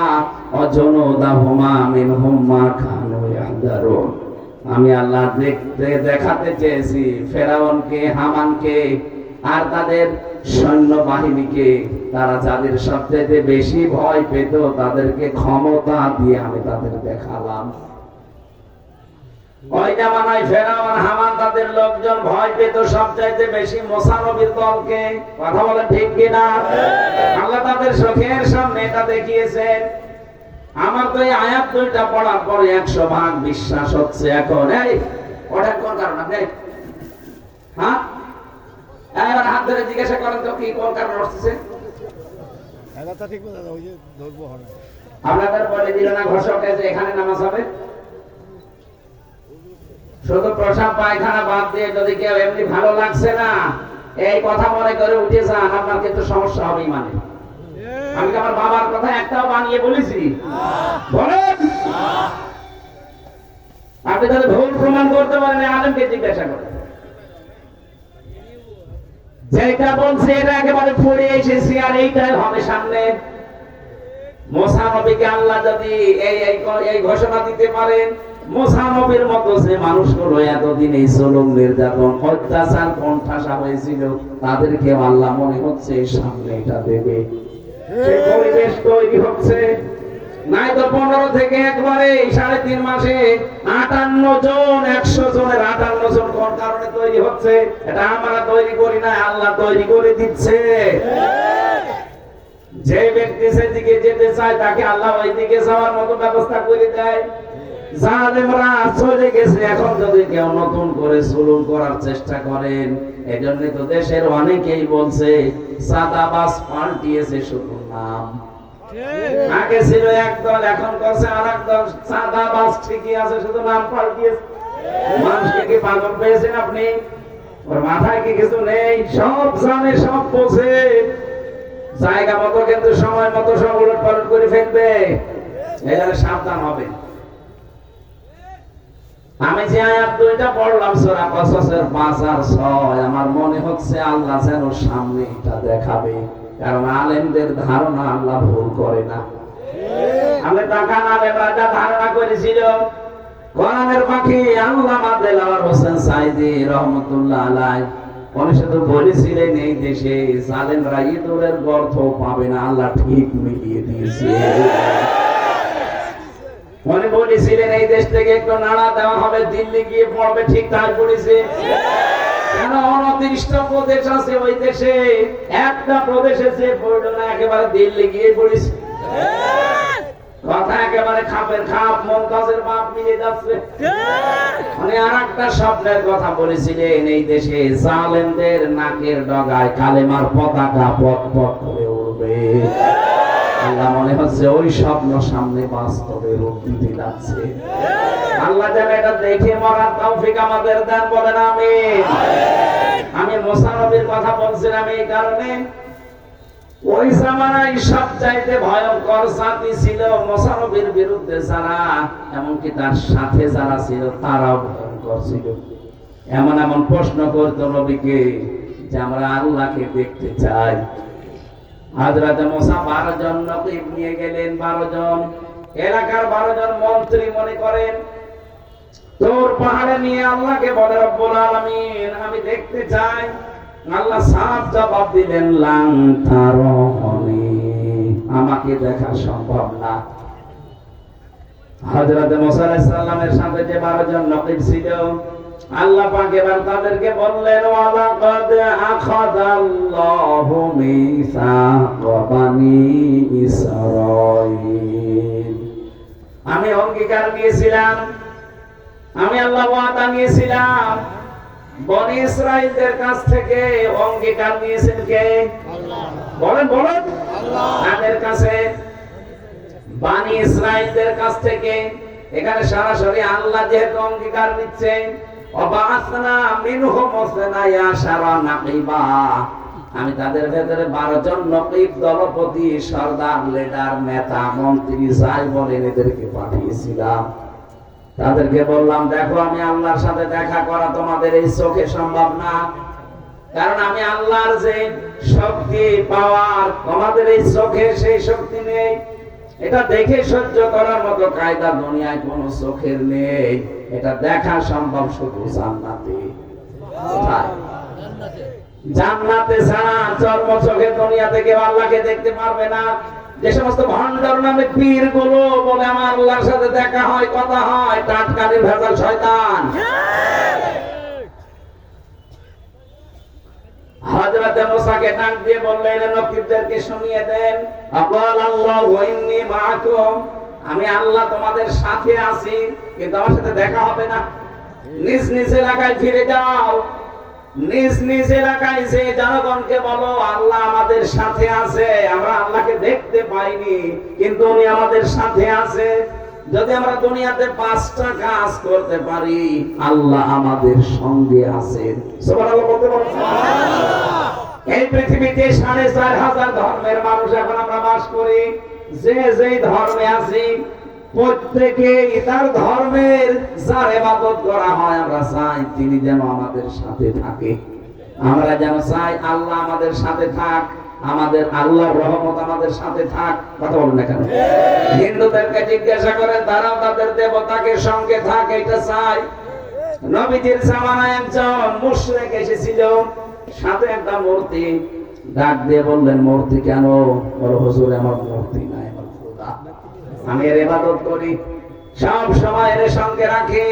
ওয়া জুনুদাহুমা মিনহুম মা কানু ইয়াহদারুন আমি আল্লাহ দেখাতে চেয়েছি ফেরাউনকে হামানকে আর তাদের সৈন্য বাহিনীকে তারা যাদের সবচেয়ে বেশি ভয় পেত তাদেরকে ক্ষমতা দিয়ে আমি তাদের দেখালাম ওই জামানায় ফেরাউন হামান তাদের লোকজন ভয় পেত সবচাইতে বেশি মুসা নবীর দলকে কথা বলেন ঠিক কিনা আল্লাহ তাদের চোখের সামনে এটা দেখিয়েছেন আমার তো এই আয়াত দুইটা পড়ার পরে 100 ভাগ বিশ্বাস হচ্ছে এখন এই ওটা কোন কারণ আপনি হ্যাঁ এবার হাত ধরে জিজ্ঞাসা করেন তো কি কোন কারণ হচ্ছে এটা ঠিক বলে ওই যে ধরবো হবে আপনাদের বলে দিল না ঘোষক যে এখানে নামাজ হবে শুধু প্রসাব পায়খানা বাদ দিয়ে যদি কেউ এমনি ভালো লাগছে না এই কথা মনে করে উঠে যান আপনার কিন্তু সমস্যা হবেই মানে আমি কি আমার বাবার কথা একটাও বানিয়ে বলেছি বলেন আপনি যদি ভুল প্রমাণ করতে পারেন আলেমকে জিজ্ঞাসা করেন যেটা বলছে এটা একেবারে পড়ে এসেছি আর এইটাই হবে সামনে মুসা নবীকে আল্লাহ যদি এই ঘোষণা দিতে পারেন মুসা নবীর মতো যে মানুষগুলো এতদিন এই জুলুম নির্যাতন অত্যাচার কোণঠাসা হয়েছিল তাদেরকে আল্লাহ মনে হচ্ছে সামনে এটা দেবে সেই পরিবেশ তৈরি হচ্ছে নাই তো 15 থেকে একবারে 3.5 মাসে 58 জন 100 জনের 58 জন কোন কারণে তৈরি হচ্ছে এটা আমরা তৈরি করি না আল্লাহ তৈরি করে দিচ্ছে যে ব্যক্তি সেদিকে যেতে চায় তাকে আল্লাহ ওই দিকে যাওয়ার মতো ব্যবস্থা করে দেয় জালেমরা চলে গেছে এখন যদি কেউ নতুন করে জুলুম করার চেষ্টা করেন এজন্য তো দেশের অনেকেই বলছে সাদাবাস পাল্টিয়েছে শুধু নাম আগে ছিল একদল এখন করছে আরেক দল সাদাবাস ঠিকই আছে শুধু নাম পাল্টিয়েছে মানুষকে কি পাগল পেয়েছেন আপনি ওর মাথায় কি কিছু নেই সব জানে সব বোঝে জায়গা মতো কিন্তু সময় মতো সব উলটপালট করে ফেলবে এখানে সাবধান হবে আমি যে আয়াত দুইটা পড়লাম সূরা কসসের 5 আর 6 আমার মনে হচ্ছে আল্লাহ যেন সামনে এটা দেখাবে কারণ আলেমদের ধারণা আল্লাহ ভুল করে না আমি তাকান আলেমরা যা ধারণা করেছিল কোরআনের পাখি আল্লামা দেলাওয়ার হোসেন সাইদি রহমাতুল্লাহ আলাইহি উনি শুধু বলেছিলেন এই দেশে জালেমরা ইঁদুরের গর্ত পাবে না আল্লাহ ঠিক মিলিয়ে দিয়েছে মনে বলেছিলেন এই দেশ থেকে একটু নাড়া দেওয়া হবে দিল্লি গিয়ে পড়বে ঠিক তাই বলেছে কেন 29টা প্রদেশ আছে ওই দেশে, একটা প্রদেশে যে পড়লো না একেবারে দিল্লি গিয়ে পড়িস। কথা একেবারে খাপের খাপ, মমতাজের বাপ মিলে যাচ্ছে। মানে আর একটা স্বপ্নের কথা বলেছিলেন, এই দেশে জালেমদের নাকের ডগায় কালেমার পতাকা পথ পথ করে উড়বে। আল্লাহ মনে হচ্ছে ওই স্বপ্ন সামনে বাস্তবে রূপ দিতে যাচ্ছে। আল্লাহ যেন এটা দেখে মরার তৌফিক আমাদের দেন, বলেন আমিন। আমি মুসা নবীর কথা বলছিলাম এই কারণে, ওই জামানায় সবচাইতে ভয়ঙ্কর জাতি ছিল মুসা নবীর বিরুদ্ধে যারা, এমনকি তার সাথে যারা ছিল তারাও ভয়ঙ্কর ছিল। এমন এমন প্রশ্ন করতো নবীকে যে আমরা আল্লাহকে দেখতে চাই। হযরত মুসা 12 জন নকিব নিয়ে গেলেন, 12 জন এলাকার 12 জন মন্ত্রী মনে করেন তোর পাহাড়ে নিয়ে আল্লাহকে বলে রব্বুল আলামিন আমি দেখতে চাই। আল্লাহ সাফ জবাব দিলেন লান তারানি, আমাকে দেখা সম্ভব না। হযরত মুসা আলাইহিস সালামের সাথে যে 12 জন নকিব ছিল, আল্লাহ পাক এবার তাদেরকে বললেন ওয়ালাকাদ আখাযাল্লাহু মিসাকা বানি ইসরাঈল, আমি অঙ্গীকার নিয়েছিলাম, আমি আল্লাহ ওয়াদা নিয়েছিলাম। বনি ইসরাঈলদের কাছ থেকে অঙ্গীকার নিয়েছেন কে? আল্লাহ। বলেন বলেন আল্লাহ। তাদের কাছে বনি ইসরাঈলদের কাছ থেকে, এখানে সরাসরি আল্লাহ যেহেতু অঙ্গীকার নিচ্ছেন, ওয়াবাসনা মিনহুম মুসনায়া শারা নাকিবা, আমি তাদের ভেতরে 12 জন নকিব, দলপতি, সরদার, লিডার, নেতা, মন্ত্রী যাই বলেন এদেরকে পাঠিয়েছিলাম। তাদেরকে বললাম দেখো আমি আল্লাহর সাথে দেখা করা তোমাদের এই চোখে সম্ভব না, কারণ আমি আল্লাহর যে শক্তি পাওয়ার তোমাদের এই চোখে সেই শক্তি নেই। এটা দেখে সহ্য করার মতো কায়দা দুনিয়ায় কোনো চোখের নেই। এটা দেখা সম্ভব শুধু জান্নাতে। জান্নাতে ছাড়া চর্ম চোখে দুনিয়াতে কেউ আল্লাহকে দেখতে পারবে না। যে সমস্ত ভণ্ডর নামে পীর গুলো বলে আমার আল্লাহর সাথে দেখা হয়, কথা হয়, টাটকানি ভেজাল শয়তান। হযরত মুসাকে ডাক দিয়ে বললেন নকিবদেরকে শুনিয়ে দেন, আকাল আল্লাহু ওয়া ইন্নী মাআকুম, আমি আল্লাহ তোমাদের সাথে আছি, কিন্তু আমার সাথে দেখা হবে না। নিজ নিজ এলাকায় ফিরে যাও, নিজ নিজ এলাকায় যে জনগণকে বলো আল্লাহ আমাদের সাথে আছে, আমরা আল্লাহকে দেখতে পাইনি কিন্তু উনি আমাদের সাথে আছে। যদি আমরা দুনিয়াতে 5টা কাজ করতে পারি আল্লাহ আমাদের সঙ্গে আছেন। সুবহানাল্লাহ বলতে পারেন সুবহানাল্লাহ। এই পৃথিবীতে 4,500 ধর্মের মানুষ এখন আমরা বাস করি। যে যেই ধর্মে আছি প্রত্যেকেই তার ধর্মের যার ইবাদত করা হয় আমরা চাই তিনি যেন আমাদের সাথে থাকে। আমরা যেন চাই আল্লাহ আমাদের সাথে থাক, আমাদের আল্লাহর রহমত আমাদের সাথে থাক। কথা বলেন না কেন? হিন্দুদেরকে জিজ্ঞাসা করেন, তারাও তাদের দেবতাকে সঙ্গে থাক, এটা চাই। নবীজির জামানায় একজন মুশরিক এসেছিল, সাথে একটা মূর্তি। ডাক দিয়ে বললেন মূর্তি কেন? বলো হুজুর আমার মূর্তি নাই, আমার খোদা, আমি এর ইবাদত করি, সব সময় এর সঙ্গে রাখি,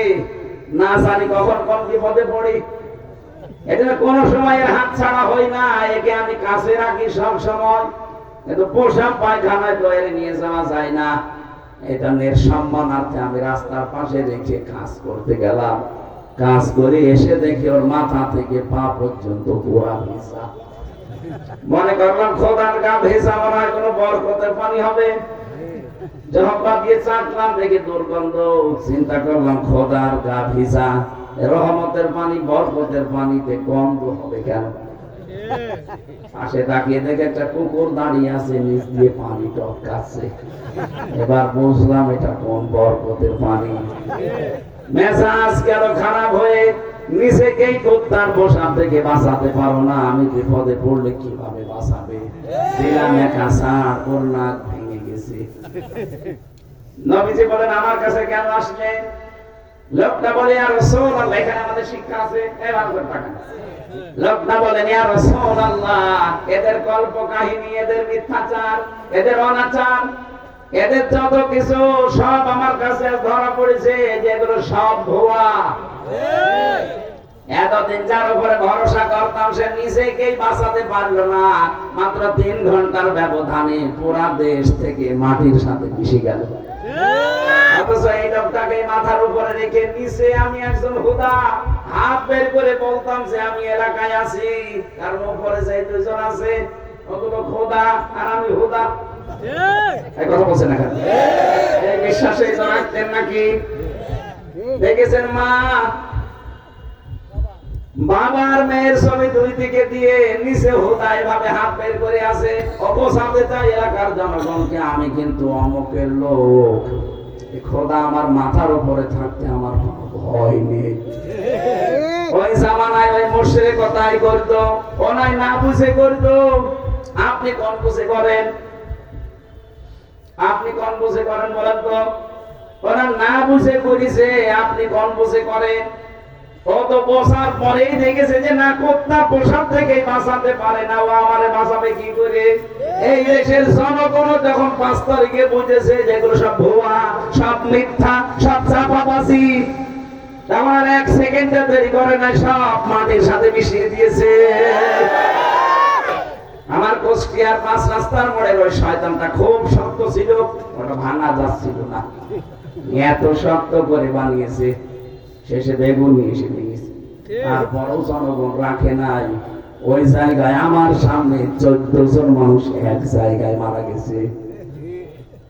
না জানি কখন কোন বিপদে পড়ি, এজন্য কোন সময় এর হাত ছাড়া হই না, একে আমি কাছে রাখি সব সময়। কিন্তু পোশাক পায়খানায় তো এর নিয়ে যাওয়া যায় না, এটা এর সম্মানার্থে আমি রাস্তার পাশে রেখে কাজ করতে গেলাম। কাজ করে এসে দেখি ওর মাথা থেকে পা পর্যন্ত পুরা ভিজা। মনে করলাম খোদার গা ভেজা, মনে হয় কোনো বরকতের পানি হবে। যখন পা দিয়ে চাটলাম দেখি দুর্গন্ধ, চিন্তা করলাম খোদার গা ভিজা, রহমতের পানি বরকতের পানিতে গন্ধ হবে কেন? পাশে তাকিয়ে দেখে একটা কুকুর দাঁড়িয়ে আছে, নিচ দিয়ে পানি টপকাচ্ছে। এবার বুঝলাম এটা কোন বরকতের পানি। মেজাজ গেল খারাপ হয়ে, নিজেকেই কুত্তার পোশাক থেকে বাঁচাতে পারো না, আমি বিপদে পড়লে কিভাবে বাঁচাবে? দিলাম একা সার, ওর নাক ভেঙে গেছে। নবীজি বলেন আমার কাছে কেন আসলে? লোকটা বলে ইয়া রাসূলুল্লাহ, এখানে আমাদের শিক্ষা আছে। এবার তাকান, লোকটা বলেন ইয়া রাসূলুল্লাহ, এদের কল্প কাহিনী, এদের মিথ্যাচার, এদের অনাচার, এদের যত কিছু সব আমার কাছে ধরা পড়েছে, যেগুলো সব ভুয়া। এতদিন যার উপরে ভরসা করতাম সে নিজেকেই বাঁচাতে পারলো না, মাত্র 3 ঘন্টার ব্যবধানে পুরা দেশ থেকে মাটির সাথে মিশে গেল। অথচ এই লোকটাকে মাথার উপরে রেখে নিচে আমি একজন হুদা হাত বের করে বলতাম যে আমি এলাকায় আছি, কারণ উপরে যে 2 জন আছে ওগুলো খোদা আর আমি হুদা। এই কথা বলছেন না কেন? এই বিশ্বাসে রাখতেন নাকি? দেখেছেন মা বাবার মেয়ের ছবি 2 দিকে দিয়ে নিচে হুদায় ভাবে হাত বের করে আছে, অবসাদে চাই এলাকার জনগণকে আমি কিন্তু অমুকের লোক, খোদা আমার মাথার উপরে থাকতে আমার কোনো ভয় নেই। ওই জামানায় ওই মুশরিক কথাই করতো, ওনাই না বুঝে করতো। আপনি কোন বুঝে করেন? আপনি কোন বুঝে করেন বলেন তো? ওরা না বুঝে করেছে, আপনি কোন বুঝে করেন? ও তো বসার পরেই দেখেছে যে না কোত্তা পোশাক থেকে বাঁচাতে পারে না, ও আমারে বাঁচাবে কি করে? এই দেশের জনগণ যখন 5 তারিখে বুঝেছে যেগুলো সব ভুয়া, সব মিথ্যা, সব চাপাবাজি, আমার 1 সেকেন্ডে দেরি করে না, সব মাটির সাথে মিশিয়ে দিয়েছে। আমার কুষ্টিয়ার 5 রাস্তার মোড়ের ওই শয়তানটা খুব শক্ত ছিল, ওটা ভাঙা যাচ্ছিল না, এত শক্ত করে বানিয়েছে, শেষে বেগুন নিয়ে এসে দিয়েছে। তারপরও জনগণ রাখে নাই, ওই জায়গায় আমার সামনে 14 জন মানুষ এক জায়গায় মারা গেছে।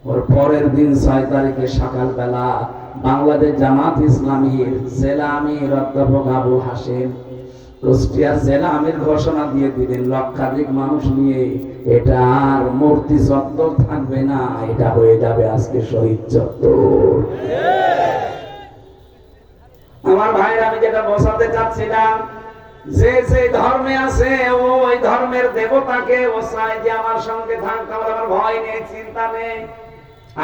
ওর পরের দিন 6 তারিখে সকালবেলা বাংলাদেশ জামাত ইসলামীর জেলা আমির অধ্যাপক আবু হাসেম কুষ্টিয়ার জেলা আমির ঘোষণা দিয়ে দিলেন, লক্ষাধিক মানুষ নিয়ে এটা আর মূর্তি চত্বর থাকবে না, এটা হয়ে যাবে আজকে শহীদ চত্বর। আমার ভাইরা, আমি যেটা বোঝাতে চাচ্ছিলাম, যে যে ধর্মে আছে ও ওই ধর্মের দেবতাকে ও চাই যে আমার সঙ্গে থাকতে, আমার ভয় নেই, চিন্তা নেই।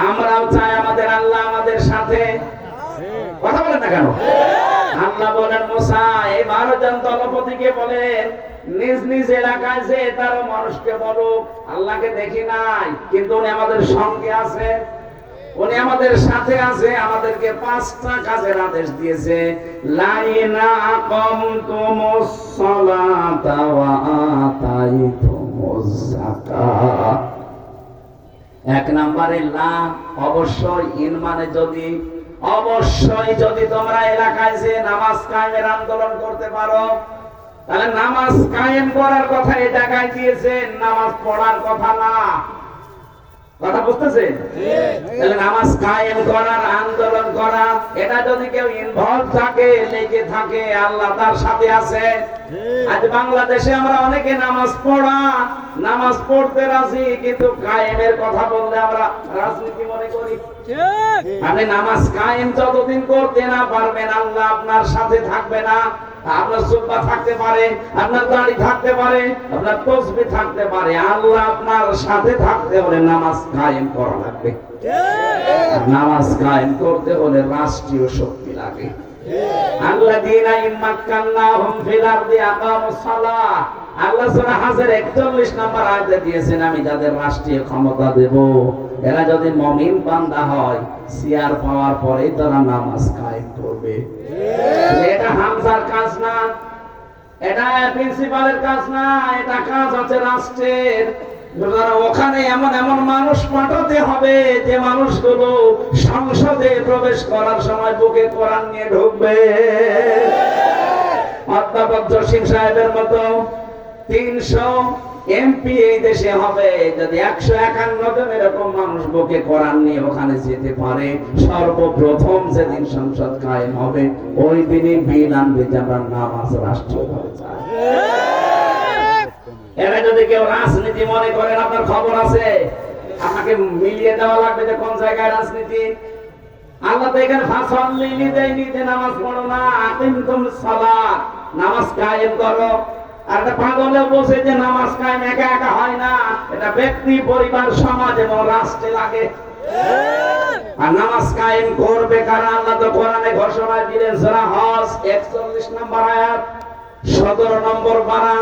আমরাও চাই আমাদের আল্লাহ আমাদের সাথে। কথা বলেন না কেন? আল্লাহ বলেন মুসা এই 12 জন দলপতিকে বলেন নিজ নিজ এলাকায় যে তারা মানুষকে বলো আল্লাহকে দেখি নাই, কিন্তু উনি আমাদের সঙ্গে আছে, উনি আমাদের সাথে আছে, আমাদেরকে 5টা কাজের আদেশ দিয়েছে। লাইনা আকামতুমুস সালাতা ওয়া আতাইতুমুজ যাকাত। 1 নম্বরে লা, অবশ্যই, ইন মানে যদি, অবশ্যই যদি তোমরা এলাকায় যে নামাজ কায়েমের আন্দোলন করতে পারো, তাহলে নামাজ কায়েম করার কথা এই জায়গায় দিয়েছেন, নামাজ পড়ার কথা না। কথা বুঝতেছেন? তাহলে নামাজ কায়েম করার, আন্দোলন করা, এটা যদি কেউ ইনভলভ থাকে, লেগে থাকে, আল্লাহ তার সাথে আছে। আজ বাংলাদেশে আমরা অনেকে নামাজ পড়া, নামাজ পড়তে রাজি, কিন্তু কায়েমের কথা বললে আমরা রাজনীতি মনে করি। আপনি নামাজ কায়েম যতদিন করতে না পারবেন, আল্লাহ আপনার সাথে থাকবে না। আপনার সুবহা থাকতে পারে, আপনার দাড়ি থাকতে পারে, আপনার তাসবিহ থাকতে পারে, আল্লাহ আপনার সাথে থাকতে হলে নামাজ কায়েম করা লাগবে। নামাজ কায়েম করতে হলে রাষ্ট্রীয় শক্তি লাগে। আল্লাযীনা ইম্মাক্কান্নাহুম ফিল আরদি আকামুস সালাহ, আল্লাহ সূরা হাজর 41 নম্বর আয়াতে দিয়েছেন, আমি যাদের রাষ্ট্রীয় ক্ষমতা দেব এরা যদি মুমিন বান্দা হয়, সিয়ার পাওয়ার পরেই তারা নামাজ কায়েম করবে। এটা হামজার কাজ না, এটা প্রিন্সিপালের কাজ না, এটা কাজ আছে রাষ্ট্রের। ওখানে এমন এমন মানুষ পাঠাতে হবে যে মানুষগুলো সংসদে প্রবেশ করার সময় বুকে কোরআন নিয়ে ঢুকবে। অধ্যাপক জসিম সাহেবের মতো 300 এমপি এই দেশে হবে, যদি 151 জন এরকম মানুষ বুকে কোরআন নিয়ে ওখানে যেতে পারে, সর্বপ্রথম যেদিন সংসদ কায়েম হবে ওই দিনই বিল আনবে যে আমরা নামাজ রাষ্ট্রীয়ভাবে চাই। এরা যদি কেউ রাজনীতি মনে করেন, আপনার খবর আছে, আপনাকে মিলিয়ে দেওয়া লাগবে যে কোন জায়গায় রাজনীতি। আল্লাহ তো এখানে ফাসাল্লি লিদাইনি, নামাজ পড়ো না, আকিমতুস সালাত, নামাজ কায়েম করো। আর একটা পাগলে বসে যে নামাজ কায়েম একা একা হয় না, এটা ব্যক্তি, পরিবার, সমাজ এবং রাষ্ট্রে লাগে। আর নামাজ কায়েম করবে কারা? আল্লাহ তো কোরআনে ঘোষণা দিলেন, সূরা হজ 41 নম্বর আয়াত, 17 নম্বর পারা,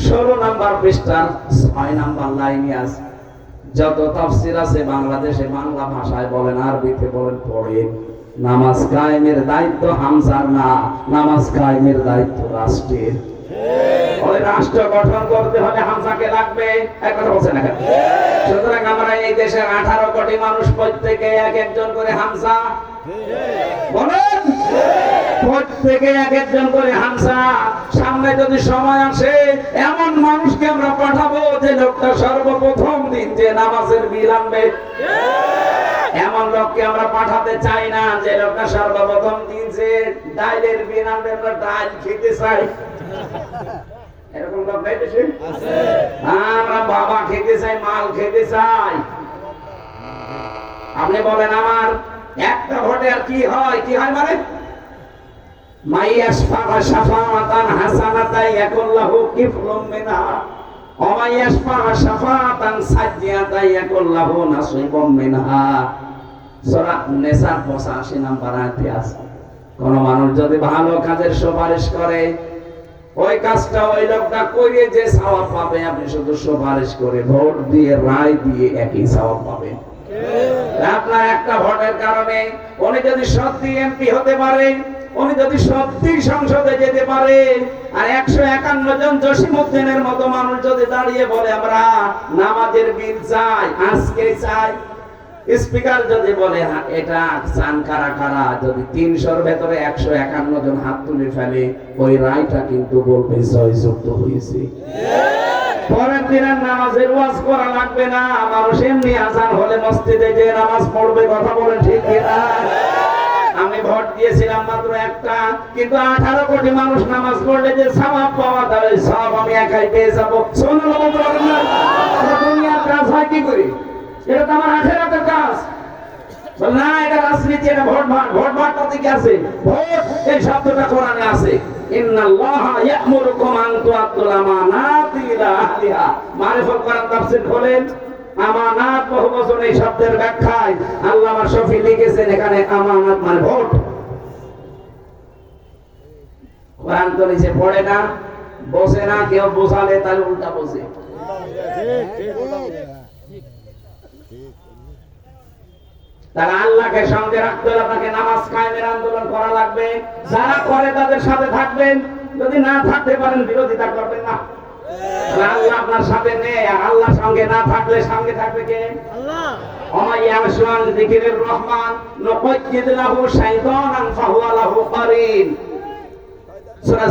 16 নম্বর পৃষ্ঠার 6 নম্বর লাইনে আছে। যত তাফসীর আছে বাংলাদেশে বাংলা ভাষায় বলেন, আরবিতে বলেন, পড়েন। নামাজ কায়েমের দায়িত্ব হামজার না, নামাজ কায়েমের দায়িত্ব রাষ্ট্রের। ওই রাষ্ট্র গঠন করতে হলে হামজাকে লাগবে, এক কথা বলছেন না কেন? সুতরাং আমরা এই দেশের 18 কোটি মানুষ প্রত্যেকে এক একজন করে হামজা বলেন, প্রত্যেকে এক একজন করে হামজা। সামনে যদি সময় আসে এমন মানুষকে আমরা পাঠাবো যে লোকটা সর্বপ্রথম দিন যে নামাজের বিল আনবে। এমন লোককে আমরা পাঠাতে চাই না যে লোকটা সর্বপ্রথম দিন যে ডাইলের বিল আনবে, আমরা ডাইল খেতে চাই। এরকম লোক নাই দেশে? আমরা বাবা খেতে চাই, মাল খেতে চাই। আপনি বলেন আমার একটা ভোটে আর কি হয়? কি হয় মানে মাইয়াশফা শাফাআতান হাসানাতান ইয়াকুল্লাহু কিফলুম মিনহা ওয়া মাইয়াশফা শাফাআতান সাজ্জিয়াতান ইয়াকুল্লাহু নাসিবুম মিনহা। সূরা নিসা 85 নম্বর আয়াতে আছে, কোন মানুষ যদি ভালো কাজের সুপারিশ করে ওই কাজটা ওই লোকটা করে যে সওয়াব পাবে, আপনি শুধু সুপারিশ করে ভোট দিয়ে রায় দিয়ে একই সওয়াব পাবেন। আপনার একটা ভোটের কারণে উনি যদি সত্যি এমপি হতে পারে, উনি যদি সত্যি সংসদে যেতে পারে, আর 151 জন জসিমউদ্দিনের মতো মানুষ যদি দাঁড়িয়ে বলে আমরা নামাজের বিল চাই, আজকে চাই, স্পিকার যদি বলে এটা চান কারা কারা, যদি 300-র ভেতরে 151 জন হাত তুলে ফেলে, ওই রায়টা কিন্তু বলবে জয়যুক্ত হয়েছে। পরের দিনের নামাজের ওয়াজ করা লাগবে না, মানুষ এমনি আজান হলে মসজিদে যে নামাজ পড়বে। কথা বলেন ঠিক কিনা? আমি ভোট দিয়েছিলাম মাত্র একটা, কিন্তু 18 কোটি মানুষ নামাজ পড়লে যে সওয়াব পাওয়া যাবে, সব আমি একাই পেয়ে যাবো। সুবহানাল্লাহ বলেন না? দুনিয়ার কাজ হয় কি করে? এটা তো আমার আখিরাতের কাজ। বল না, এটা রাজনীতি, এটা ভোট ভাগ। ভোট ভাগটা থেকে আছে, ভোট এই শব্দটা কোরআনে আছে, ইন্নাল্লাহা ইয়া'মুরুকুম আন তু'আদ্দুল আমানাতি ইলা আহলিহা। মারিফুল কোরআন তাফসীর খোলেন, আমানাত বহুবচন এই শব্দের ব্যাখ্যায় আল্লামা শফি লিখেছেন এখানে আমানাত মানে ভোট। কোরআন তো নিচে পড়ে না, বসে না, কেউ বোঝালে তাহলে উল্টা বসে। তারা আল্লাহকে সঙ্গে রাখতে হলে আপনাকে নামাজ কায়েমের আন্দোলন করা লাগবে। যারা করে তাদের সাথে থাকবেন, যদি না থাকতে পারেন বিরোধিতা করবেন না। আল্লাহ আপনার সাথে নেই, আর আল্লাহ সঙ্গে না থাকলে সঙ্গে থাকবে কে? আল্লাহ। ওমাইয়াশু আন যিকিরির রহমান নুকাইয়িদ লাহু শাইতানান ফাহুয়া লাহু কারিন। সূরা